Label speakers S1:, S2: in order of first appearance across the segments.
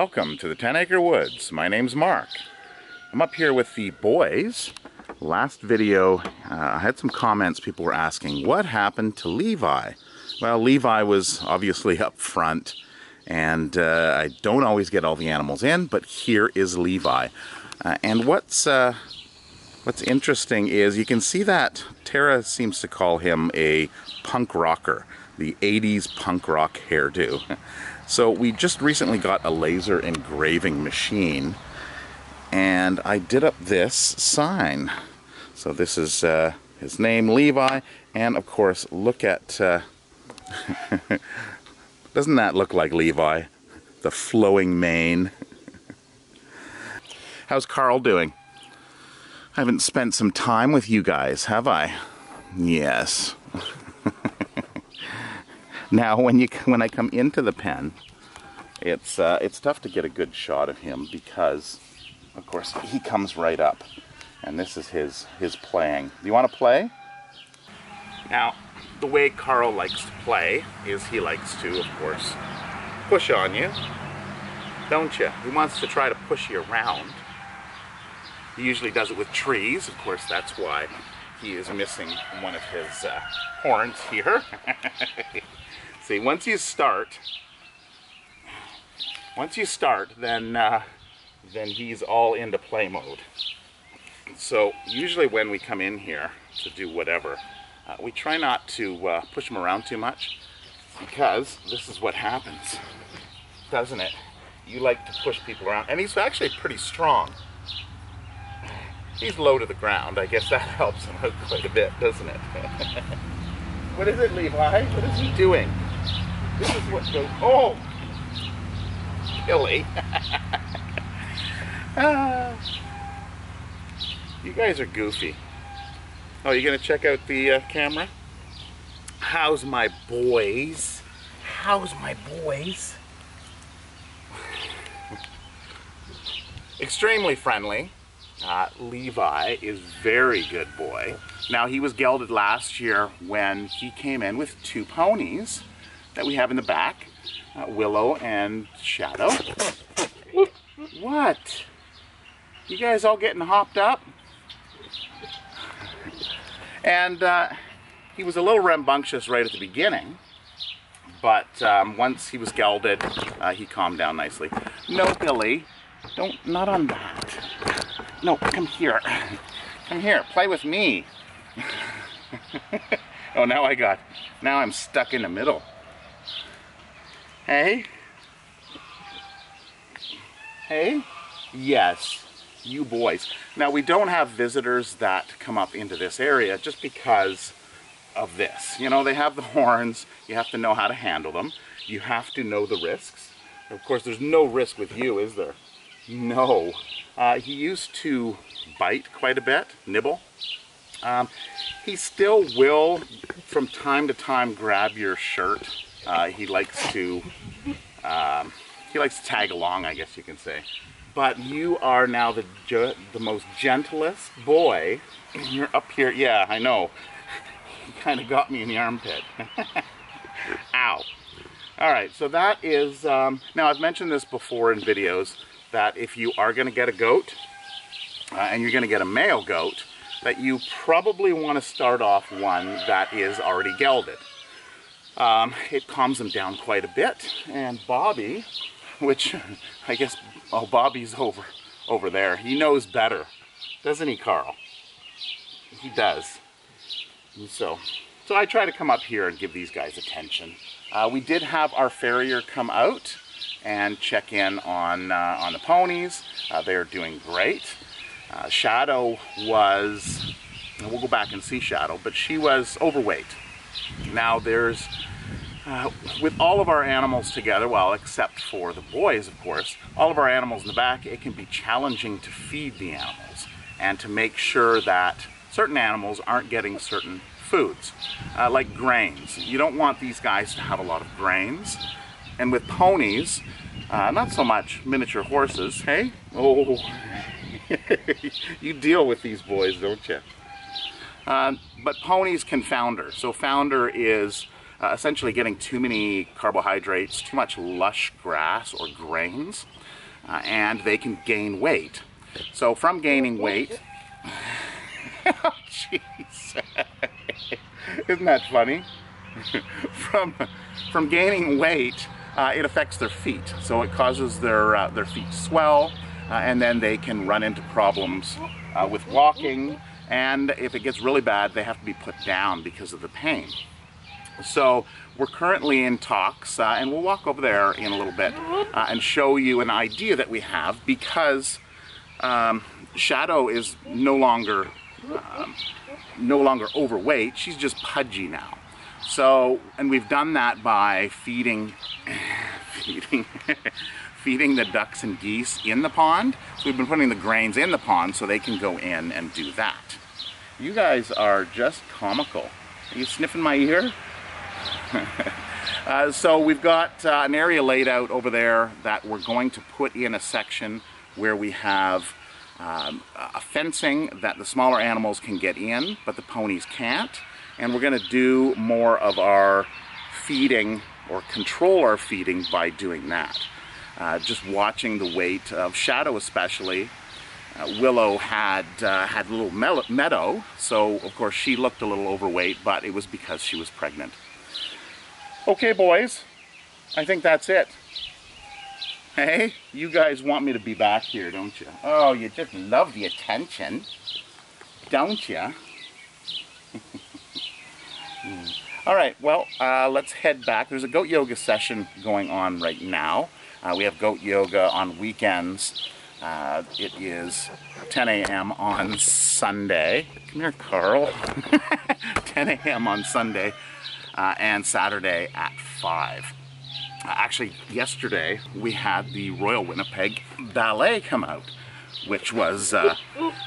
S1: Welcome to the 10 Acre Woods. My name's Mark. I'm up here with the boys. Last video, I had some comments. People were asking, what happened to Levi? Well, Levi was obviously up front, and I don't always get all the animals in, but here is Levi. And what's interesting is you can see that Tara seems to call him a punk rocker, the 80s punk rock hairdo. So we just recently got a laser engraving machine, and I did up this sign. So this is his name, Levi, and of course, look at, doesn't that look like Levi? The flowing mane. How's Carl doing? I haven't spent some time with you guys, have I? Yes. Now, when I come into the pen, it's tough to get a good shot of him because, of course, he comes right up, and this is his playing. Do you want to play? Now, the way Carl likes to play is he likes to, of course, push on you, don't you? He wants to try to push you around. He usually does it with trees. Of course, that's why he is missing one of his horns here. See, once you start, then he's all into play mode. So usually when we come in here to do whatever, we try not to push him around too much, because this is what happens, doesn't it? You like to push people around, and he's actually pretty strong. He's low to the ground. I guess that helps him out quite a bit, doesn't it? What is it, Levi? What is he doing? This is what goes... Oh! Billy. You guys are goofy. Oh, you gonna check out the camera? How's my boys? How's my boys? Extremely friendly. Levi is very good boy. Now, he was gelded last year when he came in with two ponies that we have in the back, Willow and Shadow. What? You guys all getting hopped up? And he was a little rambunctious right at the beginning, but once he was gelded, he calmed down nicely. No, Billy, not on that. No, come here. Come here, play with me. Oh, now I'm stuck in the middle. Hey? Hey? Yes, you boys. Now, we don't have visitors that come up into this area just because of this. You know, they have the horns. You have to know how to handle them. You have to know the risks. Of course, there's no risk with you, is there? No. He used to bite quite a bit, nibble. He still will, from time to time, grab your shirt. He likes to tag along, I guess you can say. But you are now the most gentlest boy. You're up here. Yeah, I know. He kind of got me in the armpit. Ow. All right, so that is, now I've mentioned this before in videos, that if you are going to get a goat, and you're going to get a male goat, that you probably want to start off one that is already gelded. It calms them down quite a bit, and Bobby, which I guess, oh, Bobby's over there. He knows better, doesn't he, Carl? He does. So I try to come up here and give these guys attention. We did have our farrier come out and check in on the ponies. They're doing great. Shadow was, we'll go back and see Shadow, but she was overweight. Now there's, with all of our animals together, well, except for the boys, of course, all of our animals in the back, it can be challenging to feed the animals and to make sure that certain animals aren't getting certain foods, like grains. You don't want these guys to have a lot of grains. And with ponies, not so much miniature horses, hey? Oh, you deal with these boys, don't you? But ponies can founder. So founder is essentially getting too many carbohydrates, too much lush grass or grains. and they can gain weight. So from gaining weight, oh jeez, isn't that funny? from gaining weight, it affects their feet. So it causes their feet to swell, and then they can run into problems with walking. And if it gets really bad, they have to be put down because of the pain. So we're currently in talks, and we'll walk over there in a little bit and show you an idea that we have, because Shadow is no longer overweight. She's just pudgy now. So, and we've done that by feeding the ducks and geese in the pond. So we've been putting the grains in the pond so they can go in and do that. You guys are just comical. Are you sniffing my ear? So we've got an area laid out over there that we're going to put in a section where we have a fencing that the smaller animals can get in, but the ponies can't. And we're going to do more of our feeding, or control our feeding, by doing that. Just watching the weight of Shadow especially. Willow had a little meadow, so of course she looked a little overweight, but it was because she was pregnant. Okay boys, I think that's it. Hey, you guys want me to be back here, don't you? Oh, you just love the attention, don't you? Alright, well, let's head back. There's a goat yoga session going on right now. We have goat yoga on weekends. It is 10 a.m. on Sunday. Come here, Carl. 10 a.m. on Sunday and Saturday at 5. Actually, yesterday we had the Royal Winnipeg Ballet come out, which was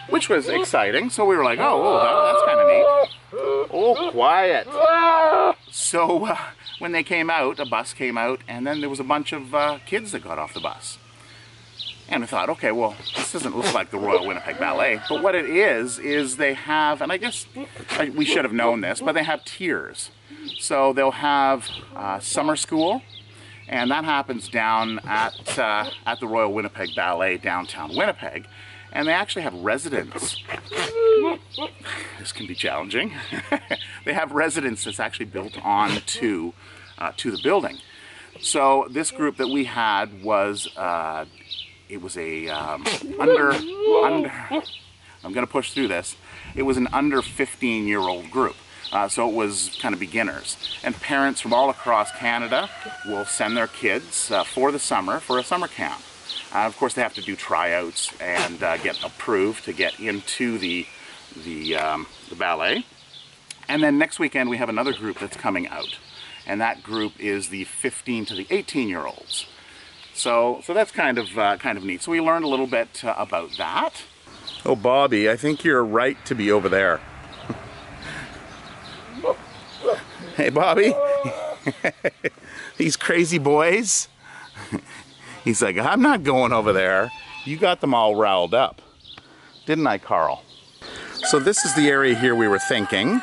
S1: exciting. So we were like, oh, that's kind of neat. Oh, quiet. So when they came out, a bus came out, and then there was a bunch of kids that got off the bus. And I thought, okay, well, this doesn't look like the Royal Winnipeg Ballet. But what it is they have, and I guess we should have known this, but they have tiers. So they'll have summer school, and that happens down at the Royal Winnipeg Ballet, downtown Winnipeg. And they actually have residence. This can be challenging. They have residence that's actually built on to the building. So this group that we had was, it was a I'm going to push through this. It was an under 15-year-old group. So it was kind of beginners. And parents from all across Canada will send their kids for the summer, for a summer camp. Of course, they have to do tryouts and get approved to get into the ballet. And then next weekend we have another group that's coming out, and that group is the 15 to the 18-year-olds. So that's kind of neat. So we learned a little bit about that. Oh, Bobby, I think you're right to be over there. Hey, Bobby. These crazy boys. He's like, I'm not going over there. You got them all riled up. Didn't I, Carl? So this is the area here we were thinking.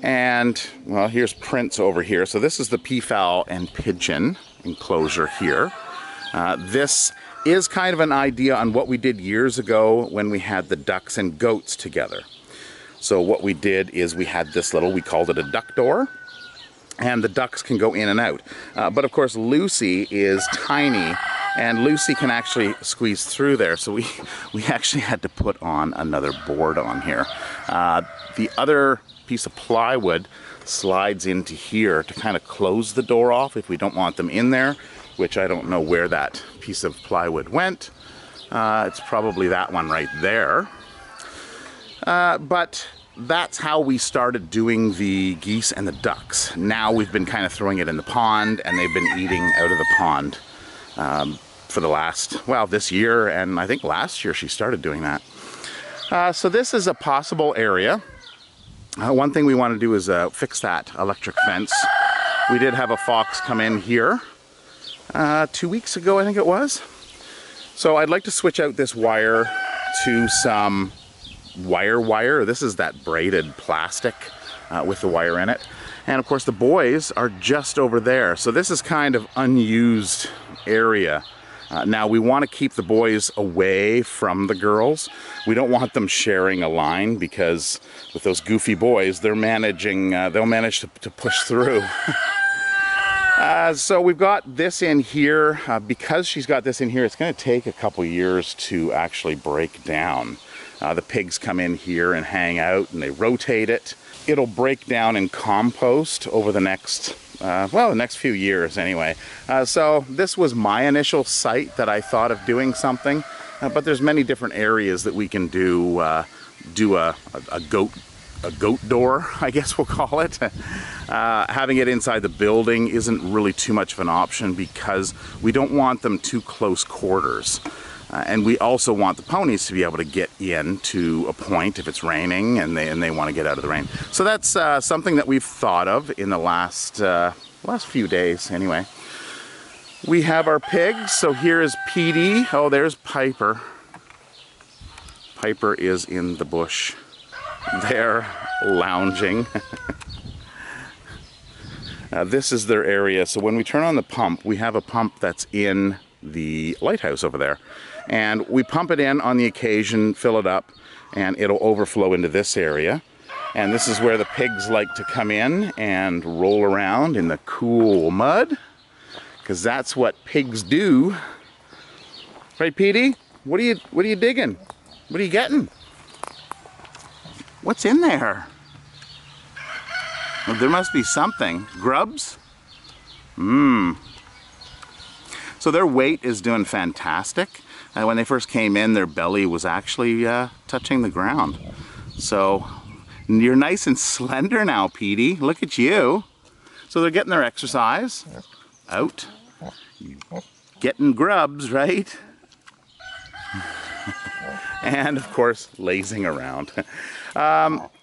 S1: And, well, here's Prince over here. So this is the peafowl and pigeon enclosure here. This is kind of an idea on what we did years ago when we had the ducks and goats together. So what we did is we had this little, we called it a duck door. And the ducks can go in and out. But of course Lucy is tiny, and Lucy can actually squeeze through there. So we actually had to put on another board on here. The other piece of plywood slides into here to kind of close the door off if we don't want them in there, which I don't know where that piece of plywood went. It's probably that one right there. But that's how we started doing the geese and the ducks. Now we've been kind of throwing it in the pond, and they've been eating out of the pond for the last, well, this year, and I think last year she started doing that. So this is a possible area. One thing we want to do is fix that electric fence. We did have a fox come in here 2 weeks ago, I think it was. So I'd like to switch out this wire to some wire. This is that braided plastic with the wire in it. And of course the boys are just over there. So this is kind of unused area Now we want to keep the boys away from the girls. We don't want them sharing a line because with those goofy boys, they'll manage to push through. So we've got this in here. Because she's got this in here, it's going to take a couple years to actually break down. The pigs come in here and hang out and they rotate it. It'll break down in compost over the next the next few years anyway. So this was my initial site that I thought of doing something, but there's many different areas that we can do a goat door, I guess we'll call it. Having it inside the building isn't really too much of an option because we don't want them too close quarters. And we also want the ponies to be able to get in to a point if it's raining and they want to get out of the rain. So that's something that we've thought of in the last few days anyway. We have our pigs. So here is Petey. Oh, there's Piper. Piper is in the bush. They're lounging. This is their area. So when we turn on the pump, we have a pump that's in the lighthouse over there. And we pump it in on the occasion, fill it up, and it'll overflow into this area. And this is where the pigs like to come in and roll around in the cool mud, because that's what pigs do. Right, Petey? What are you digging? What are you getting? What's in there? Well, there must be something. Grubs? So their weight is doing fantastic. When they first came in, their belly was actually touching the ground. So you're nice and slender now, Petey. Look at you. So they're getting their exercise. Out. Getting grubs, right? And of course, lazing around.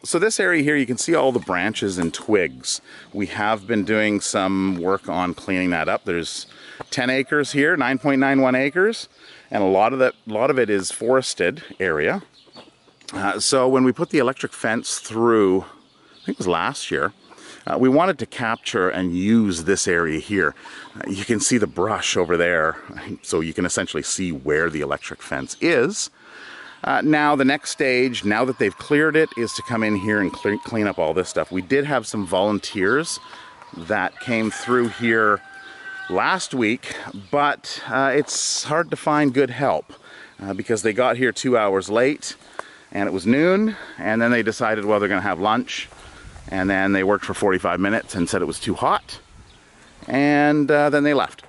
S1: So this area here, you can see all the branches and twigs. We have been doing some work on cleaning that up. There's 10 acres here, 9.91 acres, and a lot of it is forested area. So when we put the electric fence through, I think it was last year, we wanted to capture and use this area here. You can see the brush over there, so you can essentially see where the electric fence is. Now the next stage, now that they've cleared it, is to come in here and clean up all this stuff. We did have some volunteers that came through here last week, but it's hard to find good help because they got here 2 hours late and it was noon, and then they decided, well, they're going to have lunch, and then they worked for 45 minutes and said it was too hot, and then they left.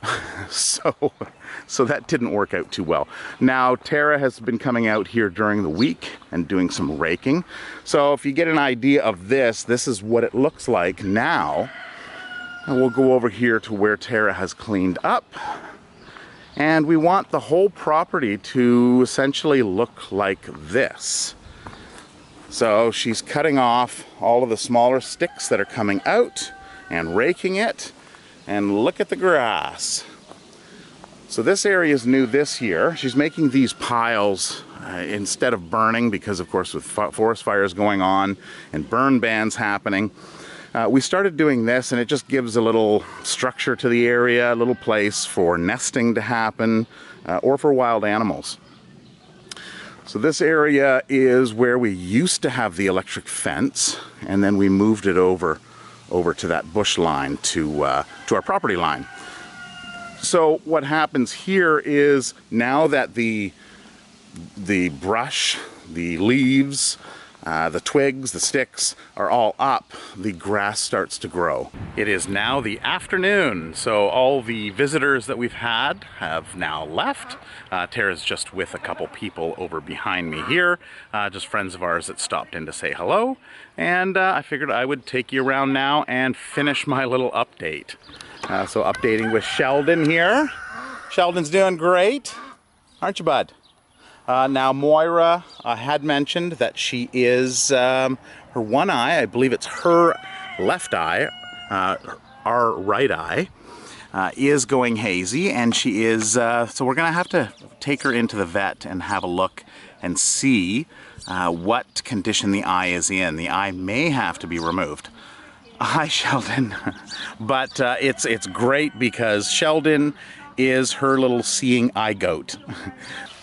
S1: So that didn't work out too well. Now Tara has been coming out here during the week and doing some raking. So if you get an idea of this is what it looks like now. And we'll go over here to where Tara has cleaned up. And we want the whole property to essentially look like this. So she's cutting off all of the smaller sticks that are coming out and raking it. And look at the grass. So this area is new this year. She's making these piles instead of burning, because of course with forest fires going on and burn bans happening. We started doing this, and it just gives a little structure to the area, a little place for nesting to happen, or for wild animals. So this area is where we used to have the electric fence, and then we moved it over to that bush line to our property line. So what happens here is, now that the brush, the leaves, the twigs, the sticks are all up, the grass starts to grow. It is now the afternoon, so all the visitors that we've had have now left. Tara's just with a couple people over behind me here, just friends of ours that stopped in to say hello. And I figured I would take you around now and finish my little update. So updating with Sheldon here. Sheldon's doing great, aren't you, bud? Now Moira had mentioned that she is, her one eye, I believe it's her left eye, our right eye, is going hazy, and she is, so we're going to have to take her into the vet and have a look and see what condition the eye is in. The eye may have to be removed. Hi, Sheldon. But it's great because Sheldon is her little seeing eye goat.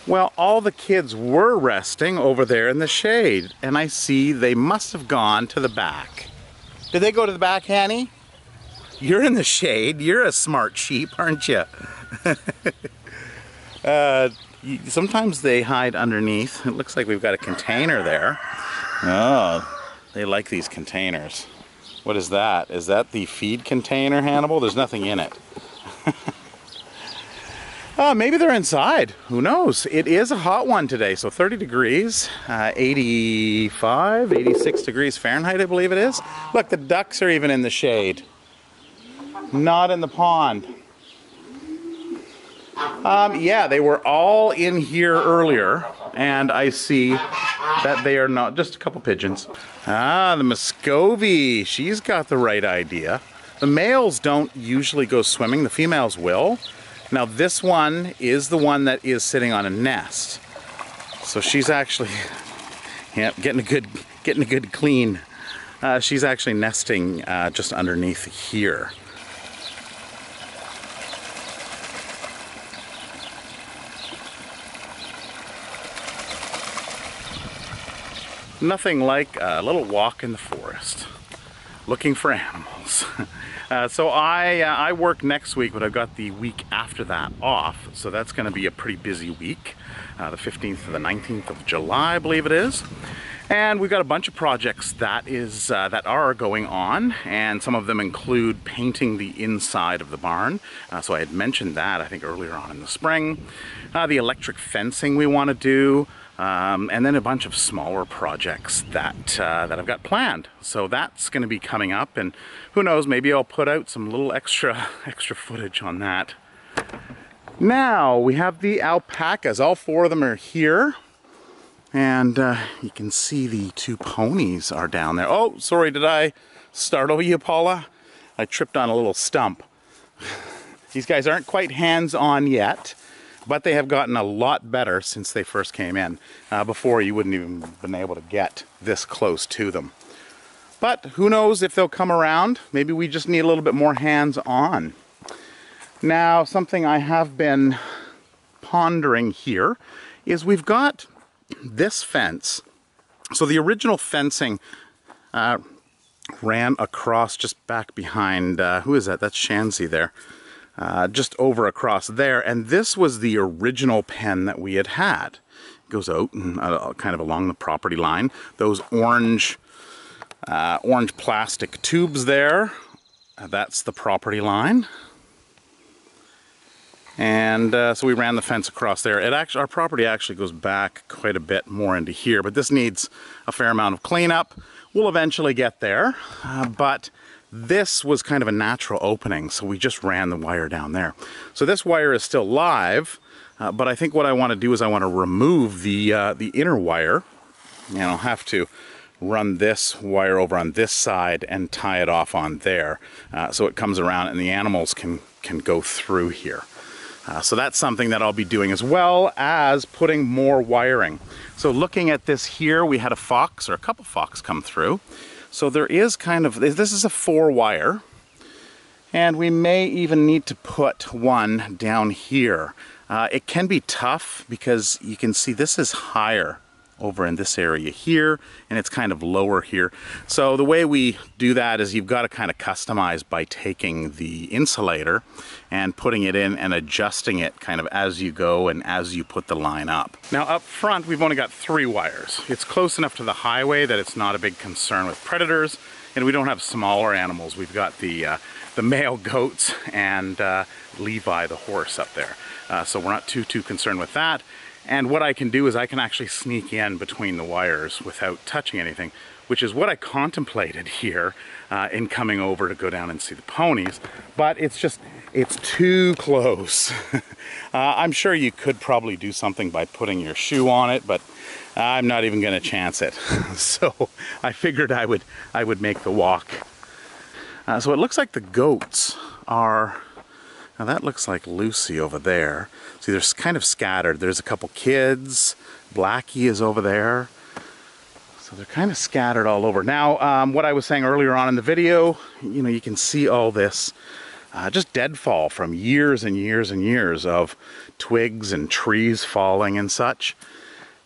S1: Well, all the kids were resting over there in the shade, and I see they must have gone to the back. Did they go to the back, Hanny? You're in the shade. You're a smart sheep, aren't you? Sometimes they hide underneath. It looks like we've got a container there. Oh, they like these containers. What is that? Is that the feed container, Hannibal? There's nothing in it. Maybe they're inside. Who knows? It is a hot one today, so 30 degrees, 85, 86 degrees Fahrenheit, I believe it is. Look, the ducks are even in the shade. Not in the pond. Yeah, they were all in here earlier, and I see that they are not. Just a couple pigeons. Ah, the Muscovy. She's got the right idea. The males don't usually go swimming. The females will. Now this one is the one that is sitting on a nest. So she's actually, yeah, getting a good clean. She's actually nesting just underneath here. Nothing like a little walk in the forest, looking for animals. So I work next week, but I've got the week after that off, so that's going to be a pretty busy week. The 15th to the 19th of July, I believe it is. And we've got a bunch of projects that are going on, and some of them include painting the inside of the barn. So I had mentioned that, I think, earlier on in the spring. The electric fencing we want to do. And then a bunch of smaller projects that I've got planned. So that's going to be coming up, and who knows, maybe I'll put out some little extra footage on that. Now we have the alpacas. All four of them are here, and you can see the two ponies are down there. Oh, sorry, did I startle you, Paula? I tripped on a little stump. These guys aren't quite hands-on yet, but they have gotten a lot better since they first came in. Before, you wouldn't even been able to get this close to them. But who knows if they'll come around. Maybe we just need a little bit more hands-on. Now, something I have been pondering here is we've got this fence. So the original fencing ran across just back behind, who is that? That's Shanzi there. Just over across there, and this was the original pen that we had. It goes out and kind of along the property line. Those orange plastic tubes there, that's the property line. And so we ran the fence across there. Our property actually goes back quite a bit more into here, but this needs a fair amount of cleanup. We'll eventually get there, but this was kind of a natural opening, so we just ran the wire down there. So this wire is still live, but I think what I want to do is I want to remove the inner wire, and I'll have to run this wire over on this side and tie it off on there, so it comes around and the animals can go through here. So that's something that I'll be doing, as well as putting more wiring. So looking at this here, we had a fox, or a couple fox, come through. So there is kind of, this is a 4-wire, and we may even need to put one down here. It can be tough because you can see this is higher over in this area here, and it's kind of lower here. So the way we do that is you've got to kind of customize by taking the insulator and putting it in and adjusting it kind of as you go and as you put the line up. Now up front, we've only got 3 wires. It's close enough to the highway that it's not a big concern with predators, and we don't have smaller animals. We've got the male goats and Levi the horse up there. So we're not too concerned with that. And what I can do is I can actually sneak in between the wires without touching anything, which is what I contemplated here in coming over to go down and see the ponies. But it's too close. I'm sure you could probably do something by putting your shoe on it, but I'm not even going to chance it. So I figured I would make the walk. So it looks like the goats are... Now that looks like Lucy over there. See, they're kind of scattered. There's a couple kids. Blackie is over there. So they're kind of scattered all over. Now, what I was saying earlier on in the video, you know, you can see all this just deadfall from years and years and years of twigs and trees falling and such.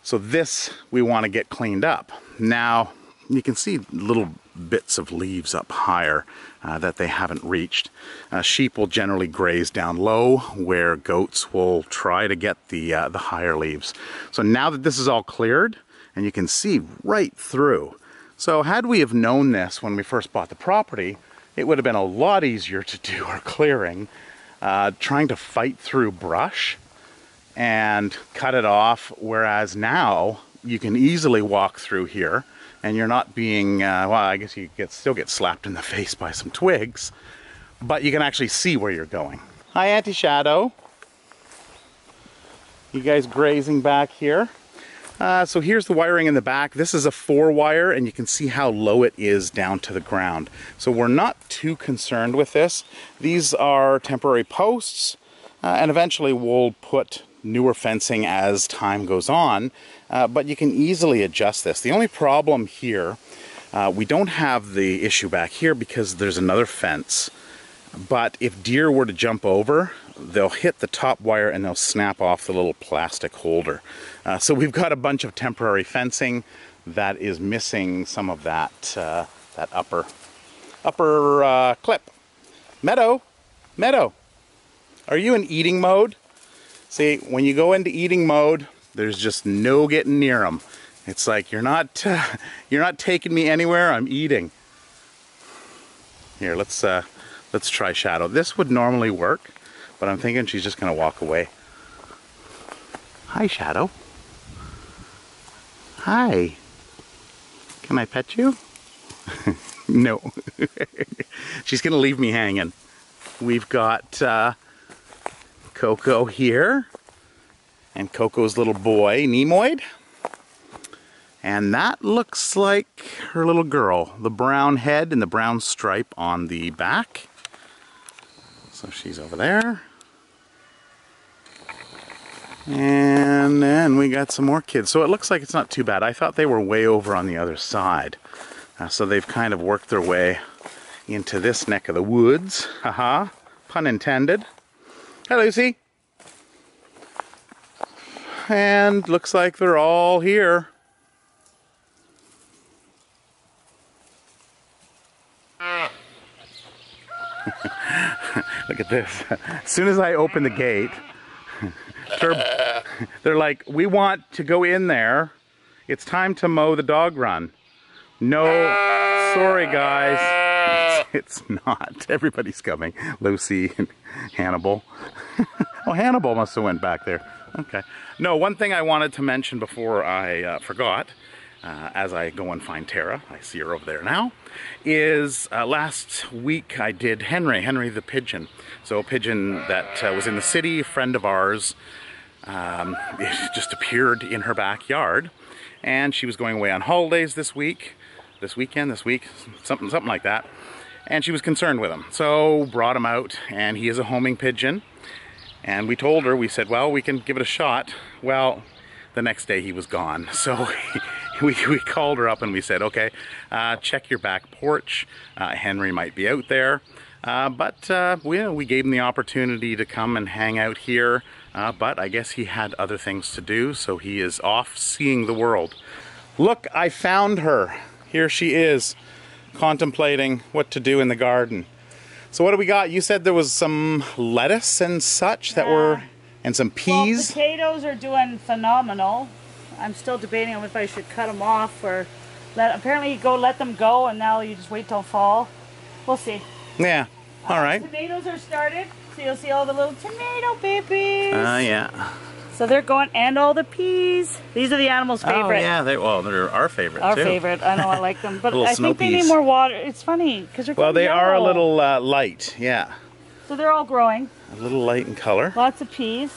S1: So this we want to get cleaned up. Now you can see little bits of leaves up higher that they haven't reached. Sheep will generally graze down low, where goats will try to get the higher leaves. So now that this is all cleared, and you can see right through. So had we have known this when we first bought the property, it would have been a lot easier to do our clearing. Trying to fight through brush and cut it off, whereas now you can easily walk through here and you're not being, well, I guess you still get slapped in the face by some twigs, but you can actually see where you're going. Hi, Auntie Shadow. You guys grazing back here? So here's the wiring in the back. This is a 4-wire, and you can see how low it is down to the ground. So we're not too concerned with this. These are temporary posts, and eventually we'll put newer fencing as time goes on, but you can easily adjust this. The only problem here, we don't have the issue back here because there's another fence, but if deer were to jump over, they'll hit the top wire and they'll snap off the little plastic holder. So we've got a bunch of temporary fencing that is missing some of that that upper clip. Meadow, are you in eating mode? See, when you go into eating mode, there's just no getting near them. It's like you're not taking me anywhere. I'm eating. Here, let's try Shadow. This would normally work, but I'm thinking she's just gonna walk away. Hi, Shadow. Hi. Can I pet you? No. She's gonna leave me hanging. We've got Coco here, and Coco's little boy, Nemoid. And that looks like her little girl. The brown head and the brown stripe on the back. So she's over there. And then we got some more kids. So it looks like it's not too bad. I thought they were way over on the other side. So they've kind of worked their way into this neck of the woods. Haha, pun intended. Hi, Lucy. And looks like they're all here. Look at this. As soon as I open the gate, they're like, we want to go in there. It's time to mow the dog run. No, sorry guys. It's not. Everybody's coming. Lucy and Hannibal. Oh, Hannibal must have went back there. Okay. No, one thing I wanted to mention before I forgot, as I go and find Tara, I see her over there now, is last week I did Henry the pigeon. So a pigeon that was in the city, a friend of ours, it just appeared in her backyard, and she was going away on holidays this week, something like that, and she was concerned with him. So brought him out, and he is a homing pigeon, and we told her, we said, well, we can give it a shot. Well, the next day he was gone, so we called her up and we said, okay, check your back porch. Henry might be out there. But we gave him the opportunity to come and hang out here, but I guess he had other things to do, so he is off seeing the world. Look, I found her. Here she is, contemplating what to do in the garden. So what do we got? You said there was some lettuce and such that were, and some peas.
S2: Well, potatoes are doing phenomenal. I'm still debating on if I should cut them off or apparently you let them go, and now you just wait till fall. We'll see.
S1: Yeah, all right.
S2: Tomatoes are started, so you'll see all the little tomato babies.
S1: Yeah.
S2: So they're going, and all the peas. These are the animals' favorite.
S1: Oh yeah, they're our favorite too.
S2: Our favorite. I know, I like them, but I think they
S1: peas.
S2: need more water. It's funny because they're
S1: well, they
S2: yellow.
S1: are a little light. Yeah.
S2: So they're all growing.
S1: A little light in color.
S2: Lots of peas.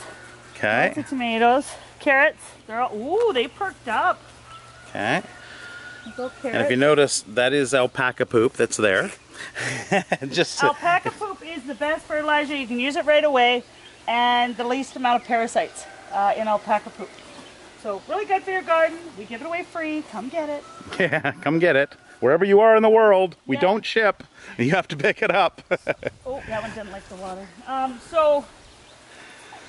S1: Okay.
S2: Lots of tomatoes, carrots. They're all, ooh, they perked up.
S1: Okay. And if you notice, that is alpaca poop that's there. Just
S2: alpaca poop is the best fertilizer. You can use it right away, and the least amount of parasites in alpaca poop. So really good for your garden. We give it away free. Come get it.
S1: Yeah, come get it. Wherever you are in the world, we
S2: Yeah.
S1: don't ship. You have to pick it up.
S2: Oh, that one didn't like the water. So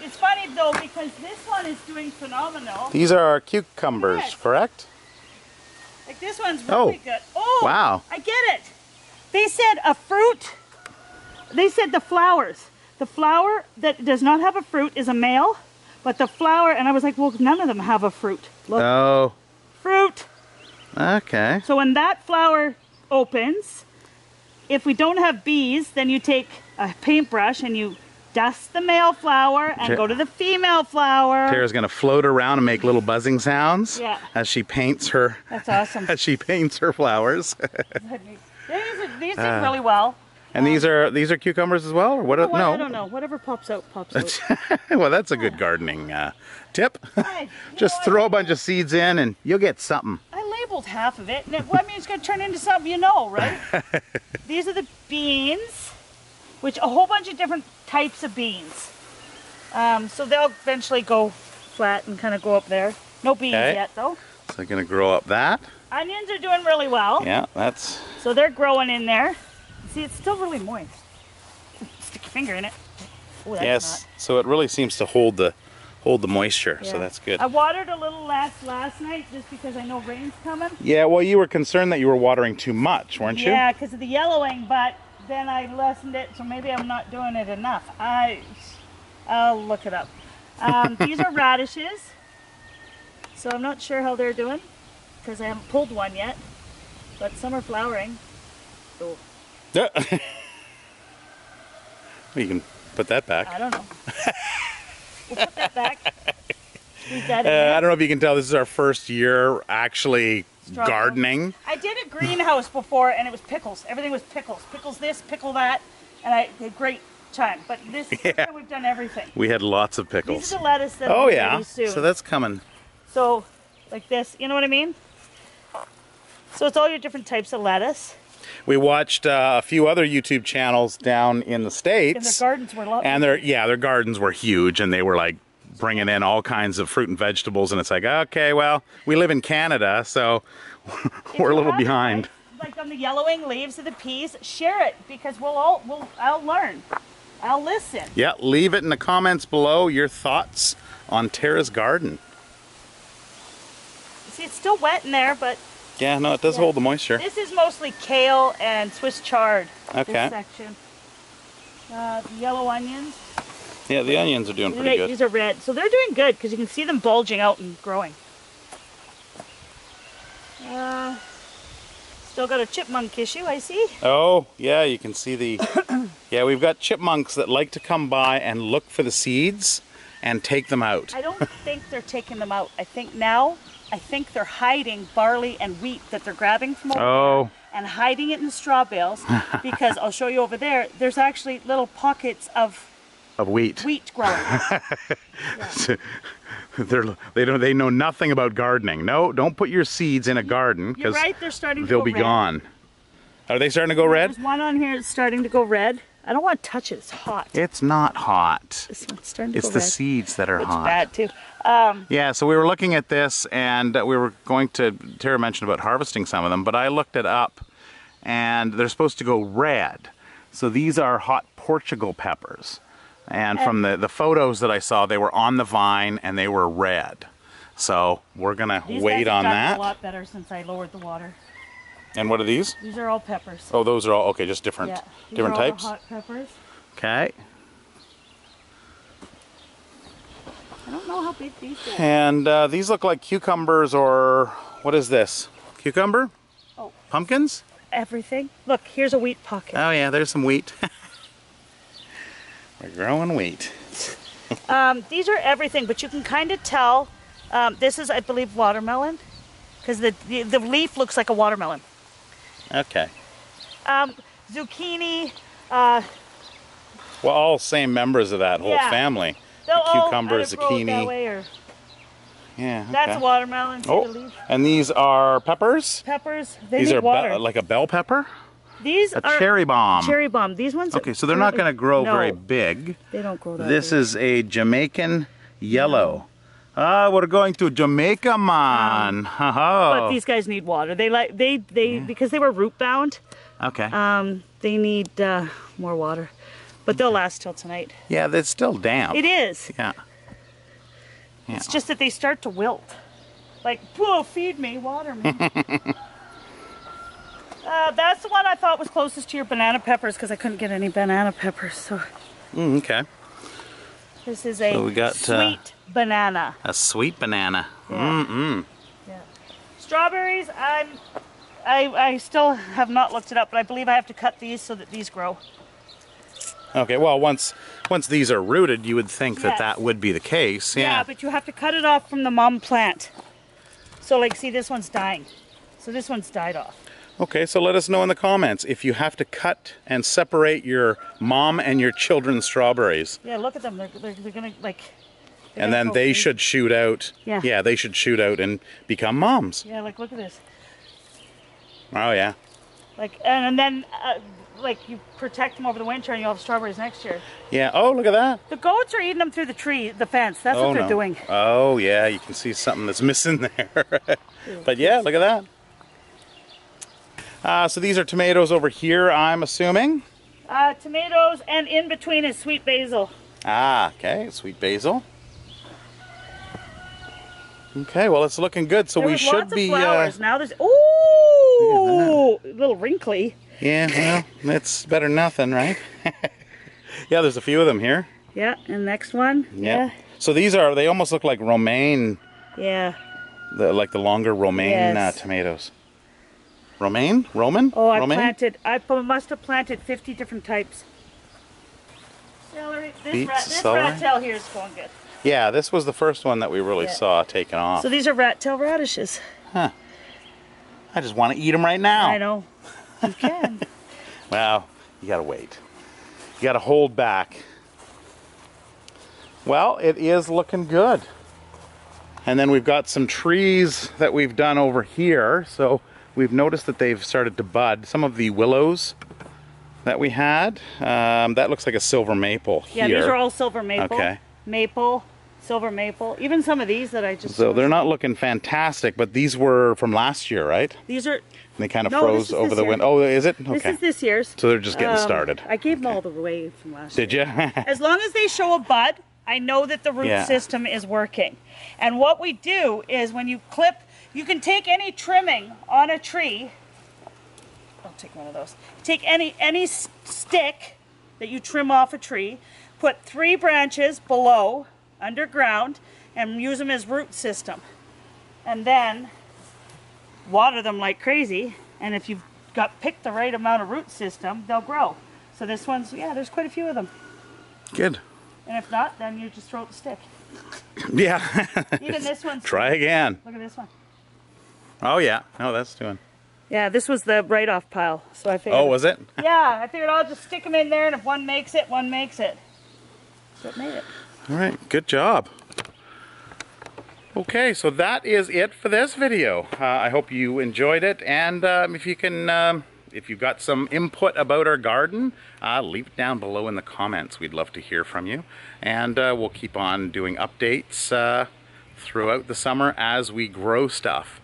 S2: it's funny though because this one is doing phenomenal.
S1: These are our cucumbers,
S2: Yes.
S1: correct?
S2: Like this one's really good. Oh,
S1: wow.
S2: I get it. They said a fruit. They said the flowers. The flower that does not have a fruit is a male, but the flower, and I was like, well, none of them have a fruit. Look,
S1: Oh,
S2: fruit.
S1: okay.
S2: So when that flower opens, if we don't have bees, then you take a paintbrush and you dust the male flower and go to the female flower.
S1: Tara's gonna float around and make little buzzing sounds as she paints her.
S2: That's awesome.
S1: As she paints her flowers.
S2: These do really well.
S1: And these are cucumbers as well, or what?
S2: Oh,
S1: No,
S2: I don't know. Whatever pops out, pops out.
S1: well, that's a good gardening tip.
S2: Right.
S1: Just throw a bunch of seeds in, and you'll get something.
S2: I labeled half of it, and I mean, it's going to turn into something you know, right? These are the beans, which a whole bunch of different types of beans. So they'll eventually go flat and kind of go up there. No beans yet, though.
S1: So they're going to grow up that.
S2: Onions are doing really well.
S1: Yeah, that's...
S2: So they're growing in there. See, it's still really moist. Stick your finger in it. Oh, that's
S1: yes,
S2: not.
S1: so it really seems to hold the moisture, so that's good.
S2: I watered a little less last night just because I know rain's coming.
S1: Yeah, well, you were concerned that you were watering too much, weren't you?
S2: Yeah, because of the yellowing, but then I lessened it, so maybe I'm not doing it enough. I'll look it up. These are radishes, so I'm not sure how they're doing because I haven't pulled one yet, but some are flowering. Oh.
S1: Yeah. You can put that back.
S2: I don't know. We'll put that back. Leave that in there.
S1: I don't know if you can tell, this is our first year actually gardening.
S2: I did a greenhouse before and it was pickles. Everything was pickles. Pickles this, pickle that, and I had a great time. But this year we've done everything.
S1: We had lots of pickles.
S2: These are the lettuce that
S1: oh
S2: will be
S1: yeah,
S2: ready soon.
S1: so that's coming.
S2: So, like this, you know what I mean? So it's all your different types of lettuce.
S1: We watched a few other YouTube channels down in the States.
S2: And their gardens were lovely.
S1: And their gardens were huge, and they were like bringing in all kinds of fruit and vegetables, and it's like, okay, well, we live in Canada, so we're a little behind.
S2: Like on the yellowing leaves of the peas, share it because I'll learn. I'll listen.
S1: Yeah, leave it in the comments below, your thoughts on Tara's garden.
S2: See, it's still wet in there, but
S1: yeah, no, it does hold the moisture.
S2: this is mostly kale and Swiss chard.
S1: Okay.
S2: This section. The yellow onions.
S1: Yeah, the onions are doing pretty good.
S2: These are red, so they're doing good because you can see them bulging out and growing. Still got a chipmunk issue, I see.
S1: Oh, yeah, you can see the... yeah, we've got chipmunks that like to come by and look for the seeds and take them out.
S2: I don't think they're taking them out. I think they're hiding barley and wheat that they're grabbing from over there and hiding it in the straw bales because I'll show you over there, there's actually little pockets of
S1: wheat
S2: growing.
S1: They know nothing about gardening. No, don't put your seeds in a garden because
S2: they're starting to
S1: they'll
S2: go
S1: be
S2: red.
S1: gone. Are they starting to go red?
S2: There's one on here that's starting to go red. I don't want to touch it. It's hot.
S1: It's not hot.
S2: This one's starting to
S1: It's
S2: go
S1: the
S2: red.
S1: seeds that are hot.
S2: Bad too.
S1: Yeah, so we were looking at this and we were going to, Tara mentioned about harvesting some of them, but I looked it up and they're supposed to go red. So these are hot Portugal peppers. And from the photos that I saw, they were on the vine and they were red. So we're gonna wait on that.
S2: A lot better since I lowered the water.
S1: And what are these?
S2: These are all peppers.
S1: Oh, those are all, okay, just different, different
S2: are all
S1: types?
S2: The hot peppers.
S1: Okay.
S2: I don't know how big these are.
S1: And these look like cucumbers or, what is this? Cucumber?
S2: Oh.
S1: Pumpkins?
S2: Everything. Look, here's a wheat pocket.
S1: Oh yeah, there's some wheat. We're growing wheat.
S2: These are everything, but you can kind of tell. This is, I believe, watermelon, because the leaf looks like a watermelon.
S1: Okay.
S2: Zucchini.
S1: Well, all same members of that whole family. The cucumber, zucchini.
S2: That way, or
S1: yeah. Okay.
S2: that's a watermelon. See the leaf?
S1: And these are peppers?
S2: Peppers. They
S1: These
S2: need
S1: are
S2: water.
S1: like a bell pepper?
S2: These
S1: a
S2: are
S1: cherry bomb.
S2: Cherry bomb. These ones.
S1: Okay, so they're not going to grow very big.
S2: They don't grow that
S1: This
S2: big.
S1: is a Jamaican yellow. We're going to Jamaica, man.
S2: But these guys need water. Because they were root bound.
S1: Okay.
S2: They need more water. But they'll last till tonight.
S1: Yeah, it's still damp.
S2: It is.
S1: Yeah.
S2: It's just that they start to wilt. Like, whoa, feed me, water me. That's the one I thought was closest to your banana peppers because I couldn't get any banana peppers. So.
S1: Okay.
S2: This is a
S1: we got,
S2: sweet banana.
S1: A sweet banana.
S2: Yeah. Yeah. Strawberries, I still have not looked it up, but I believe I have to cut these so that these grow.
S1: Okay, well, once these are rooted, you would think that that would be the case.
S2: Yeah, but you have to cut it off from the mom plant. So, like, see, this one's dying. So this one's died off.
S1: Okay, so let us know in the comments if you have to cut and separate your mom and your children's strawberries.
S2: Yeah, look at them. They're gonna, like...
S1: And then they should shoot out.
S2: Yeah.
S1: Yeah, they should shoot out and become moms.
S2: Yeah, like, look at this.
S1: Oh, yeah.
S2: Like, and then... like, you protect them over the winter and you'll have strawberries next year.
S1: Yeah, oh, look at that.
S2: The goats are eating them through the fence. That's what they're doing.
S1: Oh, yeah, you can see something that's missing there. But yeah, look at that. So these are tomatoes over here, I'm assuming?
S2: Tomatoes, and in between is sweet basil.
S1: Ah, okay, sweet basil. Okay, well, it's looking good, so we should be...
S2: flowers. Now there's... Ooh! A little wrinkly.
S1: Yeah, well, that's better than nothing, right? Yeah, there's a few of them here.
S2: Yeah, and next one. Yeah.
S1: So these they almost look like romaine.
S2: Yeah.
S1: Like the longer romaine tomatoes. Romaine? Roman?
S2: Oh, I must have planted 50 different types. Celery. This rat tail here is going good.
S1: Yeah, this was the first one that we really saw taken off.
S2: So these are rat tail radishes.
S1: Huh. I just want to eat them right now.
S2: I know. You can.
S1: Well, you gotta wait. You gotta hold back. Well, it is looking good. And then we've got some trees that we've done over here. So we've noticed that they've started to bud. Some of the willows that we had. That looks like a silver maple here.
S2: Yeah, these are all silver maple.
S1: Okay.
S2: Maple, silver maple. Even some of these that I just...
S1: So they're not looking fantastic, but these were from last year, right?
S2: These are...
S1: They kind of froze over the winter. Oh, is it? Okay.
S2: This is this year's.
S1: So they're just getting started.
S2: I gave them all the way from last year.
S1: Did you?
S2: As long as they show a bud, I know that the root system is working. And what we do is when you clip, you can take any trimming on a tree. I'll take one of those. Take any stick that you trim off a tree, put 3 branches below, underground, and use them as root system. And then water them like crazy, and if you've picked the right amount of root system, they'll grow. So this one's, there's quite a few of them.
S1: Good.
S2: And if not, then you just throw out the stick.
S1: Yeah.
S2: Even this one's...
S1: Try again.
S2: Look at this one.
S1: Oh, yeah. No, that's doing...
S2: Yeah, this was the write-off pile, so I figured...
S1: Oh, was it?
S2: Yeah, I figured I'll just stick them in there, and if one makes it, one makes it. So it made it.
S1: All right, good job. Okay, so that is it for this video. I hope you enjoyed it, and if you've got some input about our garden, leave it down below in the comments. We'd love to hear from you, and we'll keep on doing updates throughout the summer as we grow stuff.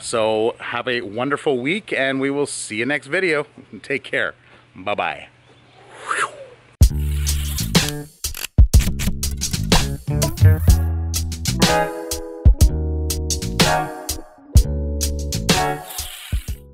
S1: So have a wonderful week, and we will see you next video. Take care. Bye-bye.